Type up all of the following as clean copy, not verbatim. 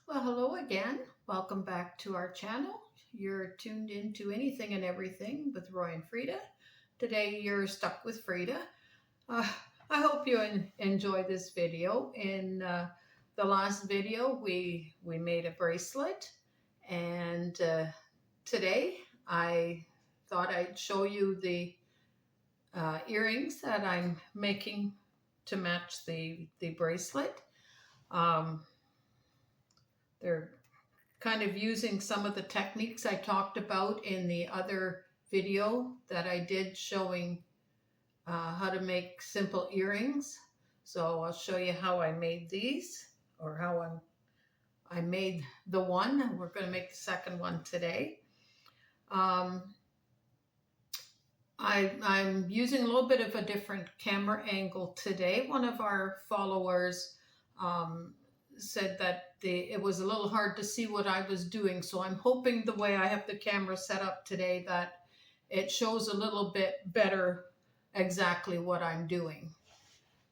Well, hello again. Welcome back to our channel. You're tuned into Anything and Everything with Roy and Frida. Today you're stuck with Frida. Uh, I hope you enjoy this video. In the last video, we made a bracelet, and today I thought I'd show you the earrings that I'm making to match the bracelet. Um, they're kind of using some of the techniques I talked about in the other video that I did showing how to make simple earrings. So I'll show you how I made these, or how I made the one, and we're going to make the second one today. Um, I'm using a little bit of a different camera angle today. One of our followers um, said that it was a little hard to see what I was doing. So I'm hoping the way I have the camera set up today that it shows a little bit better exactly what I'm doing.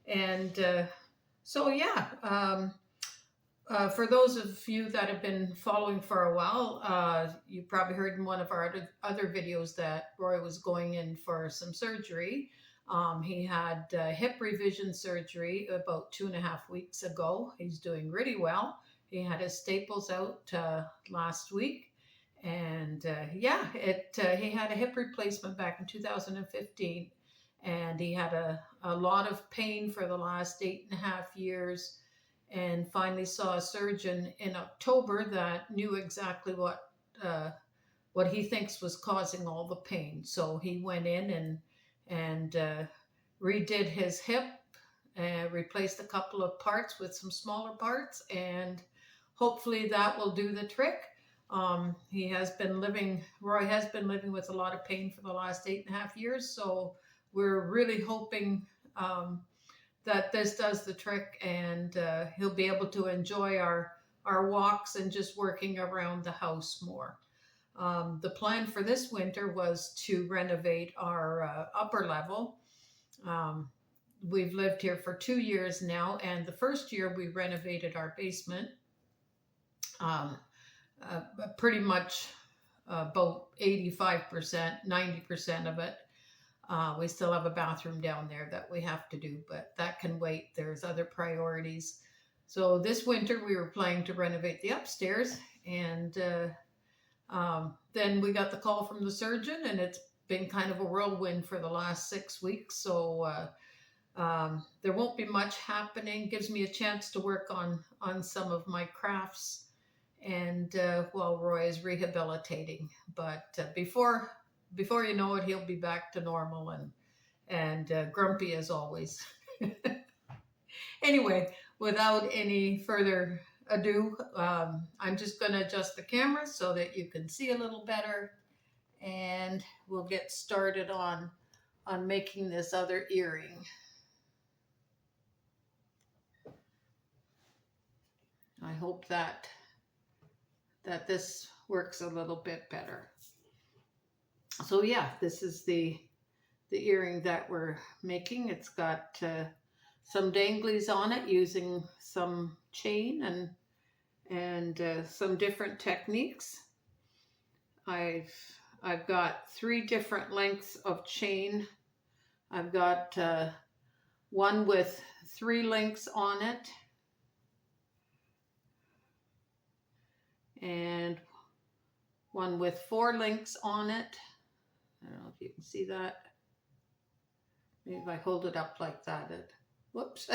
And so yeah, for those of you that have been following for a while, you probably heard in one of our other videos that Roy was going in for some surgery. He had hip revision surgery about 2.5 weeks ago. He's doing really well. He had his staples out last week. And he had a hip replacement back in 2015. And he had a lot of pain for the last 8.5 years, and finally saw a surgeon in October that knew exactly what he thinks was causing all the pain. So he went in and redid his hip, replaced a couple of parts with some smaller parts, and hopefully that will do the trick. Roy has been living with a lot of pain for the last 8.5 years, so we're really hoping that this does the trick, and he'll be able to enjoy our walks and just working around the house more. The plan for this winter was to renovate our upper level. Um, we've lived here for 2 years now, and the first year we renovated our basement, um, pretty much about 85%, 90% of it. We still have a bathroom down there that we have to do, but that can wait. There's other priorities. So this winter we were planning to renovate the upstairs, and then we got the call from the surgeon, and it's been kind of a whirlwind for the last 6 weeks. So there won't be much happening. Gives me a chance to work on some of my crafts, and while Roy is rehabilitating. But before you know it, he'll be back to normal and grumpy as always. Anyway, without any further ado, I'm just going to adjust the camera so that you can see a little better, and we'll get started on making this other earring. I hope that this works a little bit better. So yeah, this is the earring that we're making. It's got some danglies on it using some chain and some different techniques. I've got 3 different lengths of chain. I've got one with 3 links on it, and one with 4 links on it. I don't know if you can see that. Maybe if I hold it up like that, whoops,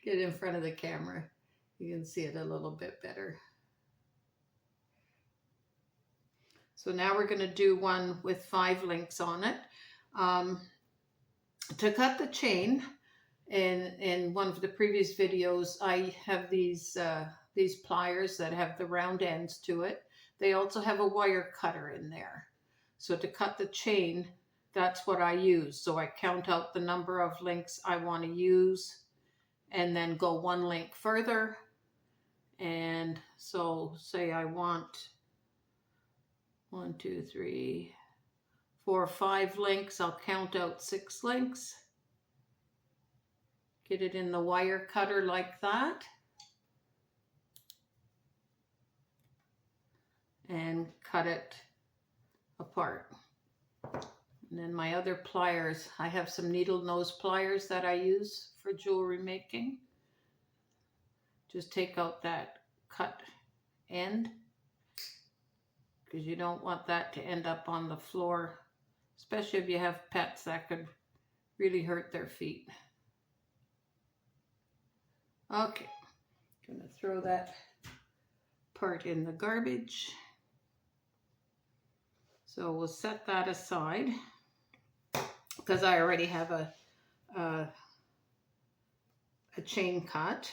get in front of the camera, you can see it a little bit better. So now we're going to do one with 5 links on it. To cut the chain, in one of the previous videos, I have these pliers that have the round ends to it. They also have a wire cutter in there. So to cut the chain, that's what I use. So I count out the number of links I want to use and then go 1 link further. And so say I want 1, 2, 3, 4, 5 links. I'll count out 6 links. Get it in the wire cutter like that. and cut it apart. And then my other pliers, I have some needle nose pliers that I use for jewelry making. Just take out that cut end, because you don't want that to end up on the floor, especially if you have pets that could really hurt their feet. Okay, gonna throw that part in the garbage. So we'll set that aside because I already have a chain cut.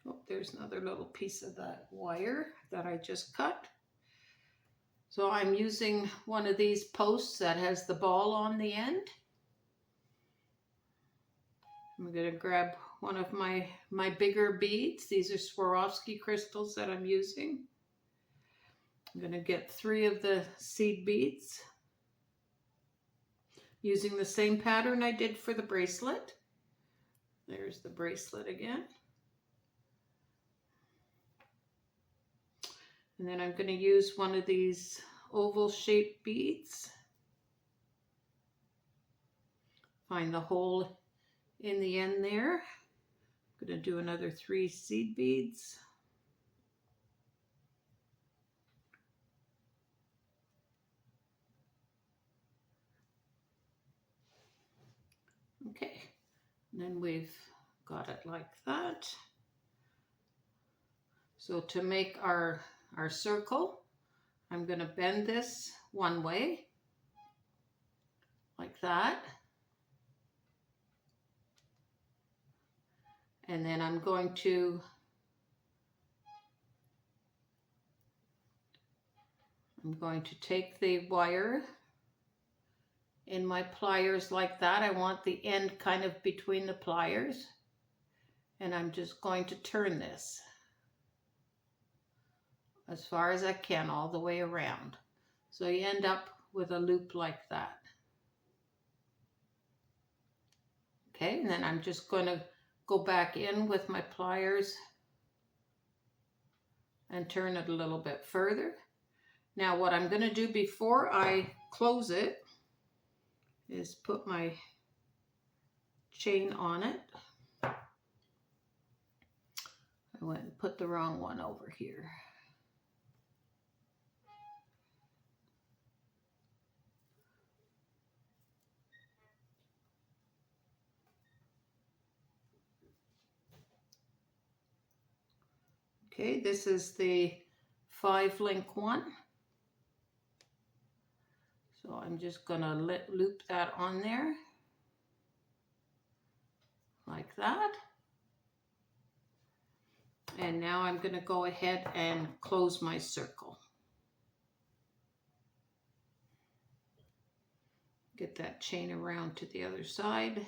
Oh, there's another little piece of that wire that I just cut. So I'm using one of these posts that has the ball on the end. I'm going to grab one of my bigger beads. These are Swarovski crystals that I'm using. I'm going to get 3 of the seed beads using the same pattern I did for the bracelet. There's the bracelet again. And then I'm going to use one of these oval shaped beads. Find the hole in the end there. I'm going to do another 3 seed beads. Okay, and then we've got it like that. So to make our circle, I'm going to bend this one way, like that. And then I'm going to take the wire in my pliers like that. I want the end kind of between the pliers. And I'm just going to turn this as far as I can all the way around. So you end up with a loop like that. Okay, and then I'm just going to go back in with my pliers and turn it a little bit further. Now what I'm going to do before I close it is put my chain on it. I went and put the wrong one over here. Okay, this is the 5-link one. So I'm just going to loop that on there like that. And now I'm going to go ahead and close my circle. Get that chain around to the other side.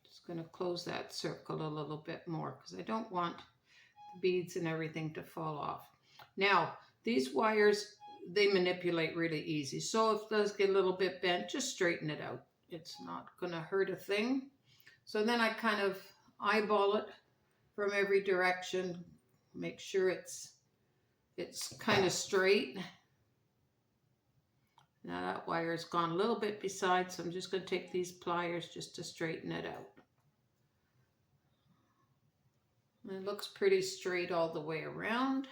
Just going to close that circle a little bit more because I don't want the beads and everything to fall off. Now, these wires, they manipulate really easy. So if it does get a little bit bent, just straighten it out. It's not going to hurt a thing. So then I kind of eyeball it from every direction. Make sure it's kind of straight. Now that wire has gone a little bit beside, so I'm just going to take these pliers just to straighten it out. And it looks pretty straight all the way around.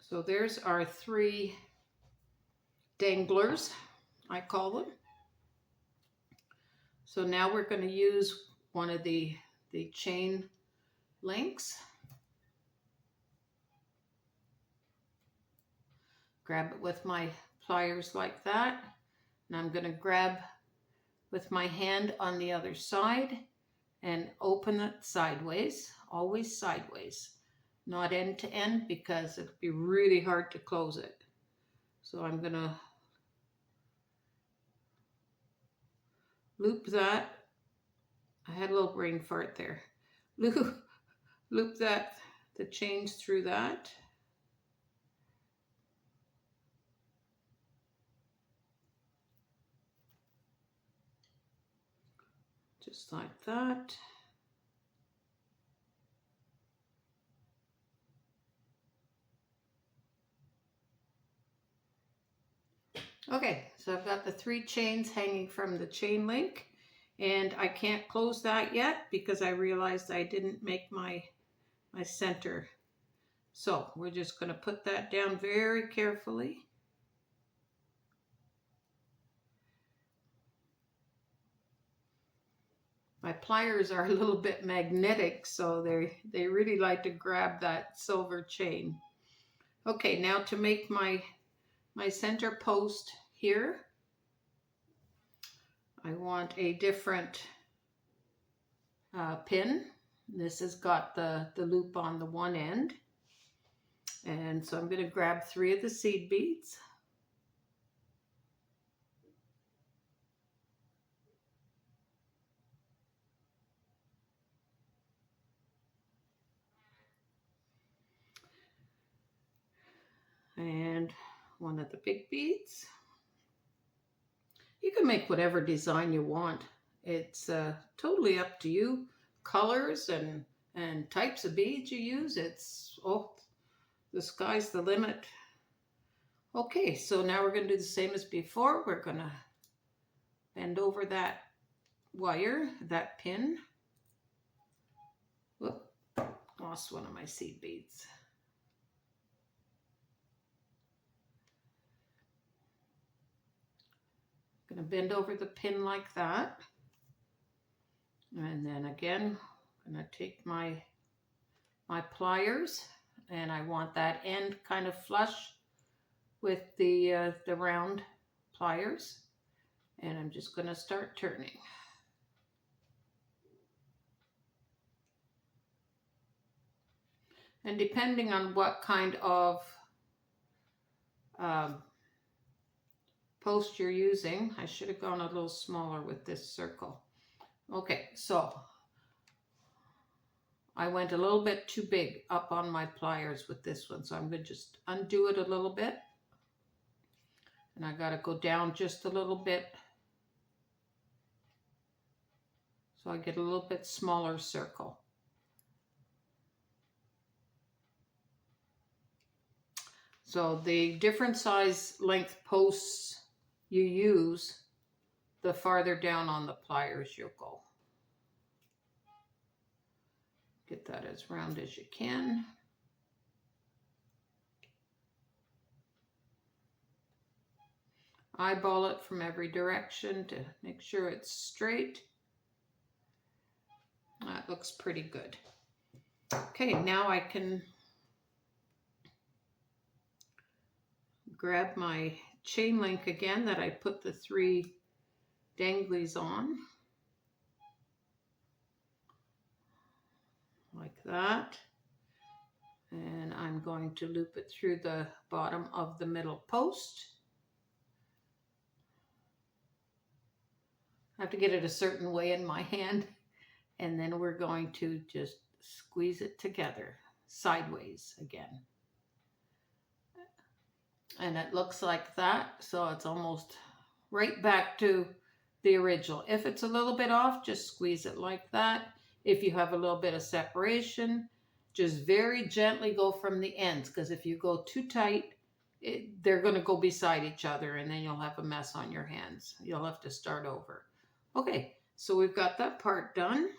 So there's our 3 danglers, I call them. So now we're going to use one of the chain links. Grab it with my pliers like that. And I'm going to grab with my hand on the other side and open it sideways, always sideways. Not end to end because it'll be really hard to close it. So I'm going to loop that. I had a little brain fart there. Loop that, the chains through that. Just like that. Okay, so I've got the 3 chains hanging from the chain link, and I can't close that yet because I realized I didn't make my center. So we're just going to put that down very carefully. My pliers are a little bit magnetic, so they really like to grab that silver chain. Okay, now to make my center post here, I want a different pin. This has got the loop on the one end. And so I'm going to grab 3 of the seed beads. And 1 of the big beads. You can make whatever design you want. It's totally up to you. Colors and types of beads you use, it's, oh, the sky's the limit. Okay, so now we're going to do the same as before. We're going to bend over that wire, that pin. Whoop, lost 1 of my seed beads. Going to bend over the pin like that. And then again, I'm going to take my pliers, and I want that end kind of flush with the round pliers. And I'm just going to start turning. And depending on what kind of post you're using, I should have gone a little smaller with this circle. Okay, so I went a little bit too big up on my pliers with this one, so I'm going to just undo it a little bit. And I got to go down just a little bit so I get a little bit smaller circle. So the different size length posts you use, the farther down on the pliers you'll go. Get that as round as you can. Eyeball it from every direction to make sure it's straight. That looks pretty good. Okay, now I can grab my chain link again that I put the 3 danglies on. Like that. And I'm going to loop it through the bottom of the middle post. I have to get it a certain way in my hand, and then we're going to just squeeze it together sideways again. And it looks like that, so it's almost right back to the original. If it's a little bit off, just squeeze it like that. If you have a little bit of separation, just very gently go from the ends, because if you go too tight, they're going to go beside each other, and then you'll have a mess on your hands. You'll have to start over. Okay, so we've got that part done.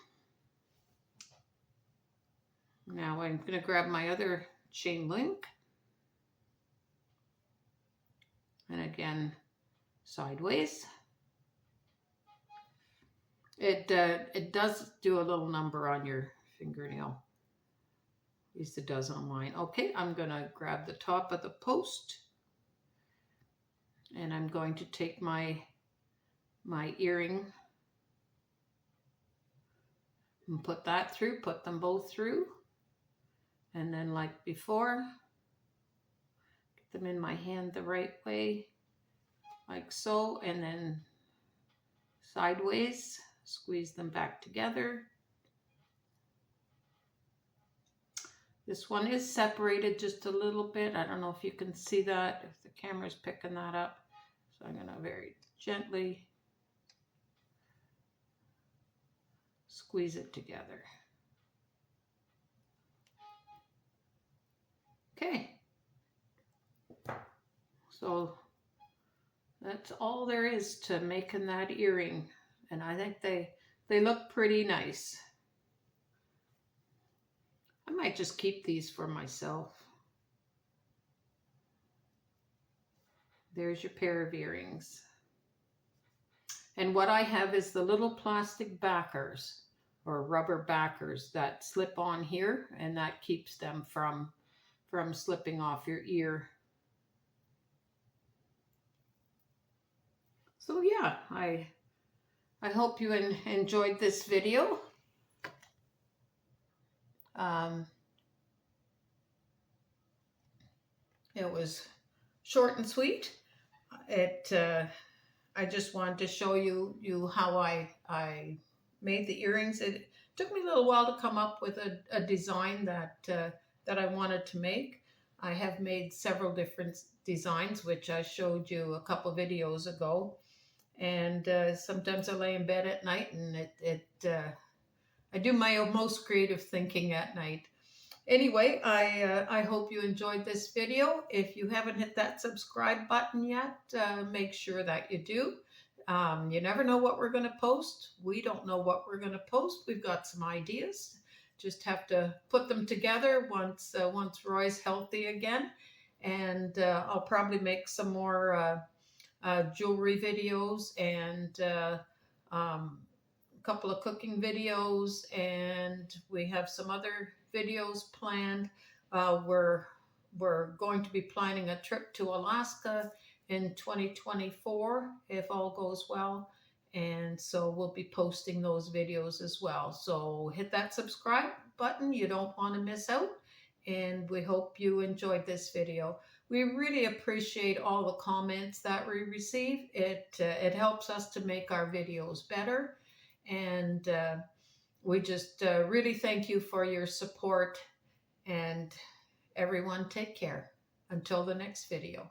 Now I'm going to grab my other chain link. And again, sideways. It does do a little number on your fingernail. At least it does on mine. Okay, I'm going to grab the top of the post. And I'm going to take my earring and put that through, put them both through. And then like before, get them in my hand the right way, like so, and then sideways, squeeze them back together. This one is separated just a little bit. I don't know if you can see that, if the camera's picking that up. So I'm going to very gently squeeze it together. Okay. So That's all there is to making that earring. And I think they look pretty nice. I might just keep these for myself. There's your pair of earrings. And what I have is the little plastic backers or rubber backers that slip on here, and that keeps them from slipping off your ear. So yeah, I hope you enjoyed this video. It was short and sweet. I just wanted to show you how I made the earrings. It took me a little while to come up with a design that I wanted to make. I have made several different designs, which I showed you a couple videos ago. And sometimes I lay in bed at night, and I do my most creative thinking at night. Anyway, I hope you enjoyed this video. If you haven't hit that subscribe button yet, make sure that you do. You never know what we're going to post. We don't know what we're going to post. We've got some ideas. Just have to put them together once Roy's healthy again. And I'll probably make some more jewelry videos and a couple of cooking videos, and we have some other videos planned. We're going to be planning a trip to Alaska in 2024 if all goes well, and so we'll be posting those videos as well. So hit that subscribe button, you don't want to miss out, and we hope you enjoyed this video. We really appreciate all the comments that we receive. It helps us to make our videos better, and we just really thank you for your support, and everyone take care. Until the next video.